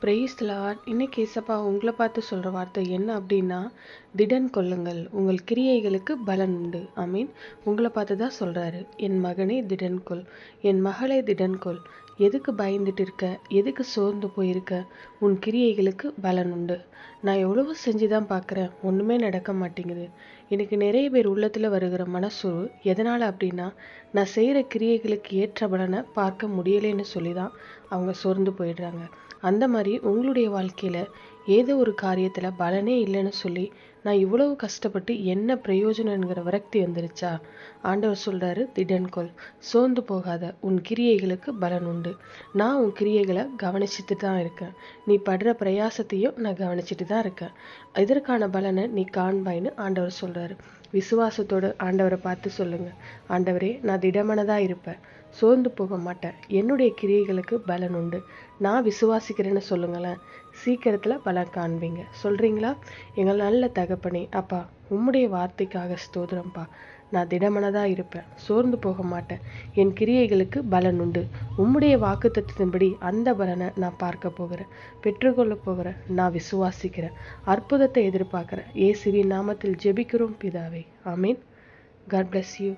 Price Lord. இன்னைக்கு ஏசப்பா உங்களை பார்த்து சொல்ற வார்த்தை என்ன அப்படின்னா, திடன் கொள்ளுங்கள், உங்கள் கிரியைகளுக்கு பலன் உண்டு. ஆமீன். உங்களை பார்த்து தான் சொல்றாரு, என் மகனே திடன் கொள், என் மகளே திடன் கொள். எதுக்கு பயந்துட்டு இருக்க? எதுக்கு சோர்ந்து போயிருக்க? உன் கிரியைகளுக்கு பலன் உண்டு. நான் எவ்வளவோ செஞ்சுதான் பார்க்குறேன், ஒன்றுமே நடக்க மாட்டேங்குது. எனக்கு நிறைய பேர் உள்ளத்தில் வருகிற மனசோர்வு எதனால் அப்படின்னா, நான் செய்கிற கிரியைகளுக்கு ஏற்ற பலனை பார்க்க முடியலைன்னு சொல்லி தான் அவங்க சோர்ந்து போயிடுறாங்க. அந்த மாதிரி உங்களுடைய வாழ்க்கையில் ஏதோ ஒரு காரியத்தில் பலனே இல்லைன்னு சொல்லி நான் இவ்வளவு கஷ்டப்பட்டு என்ன பிரயோஜனங்கிற விரக்தி வந்துருச்சா? ஆண்டவர் சொல்கிறாரு, திடன்கொள், சோர்ந்து போகாத, உன் கிரியைகளுக்கு பலன் உண்டு. நான் உன் கிரியைகளை கவனிச்சுட்டு தான் இருக்கேன். நீ படுற பிரயாசத்தையும் நான் கவனிச்சுட்டு தான் இருக்கேன். இதற்கான பலனை நீ காண்பாயின்னு ஆண்டவர் சொல்கிறாரு. விசுவாசத்தோடு ஆண்டவரை பார்த்து சொல்லுங்க, ஆண்டவரே, நான் திடமனதாக இருப்பேன், சோர்ந்து போக மாட்டேன், என்னுடைய கிரியைகளுக்கு பலன் உண்டு, நான் விசுவாசிக்கிறேன்னு சொல்லுங்களேன். சீக்கிரத்தில் பலன் காண்பீங்க. சொல்கிறீங்களா? எங்கள் நல்ல தகப்பனே, அப்பா, உம்முடைய வார்த்தைக்காக ஸ்தோத்திரம்ப்பா. நான் திடமனதாக இருப்பேன், சோர்ந்து போக மாட்டேன், என் கிரியைகளுக்கு பலன் உண்டு. உம்முடைய வாக்குத்தத்தத்தின்படி அந்த பலனை நான் பார்க்க போகிறேன், பெற்றுக்கொள்ள போகிறேன். நான் விசுவாசிக்கிறேன், அற்புதத்தை எதிர்பார்க்குறேன். இயேசுவின் நாமத்தில் ஜெபிக்கிறோம் பிதாவே. ஆமீன். God bless you.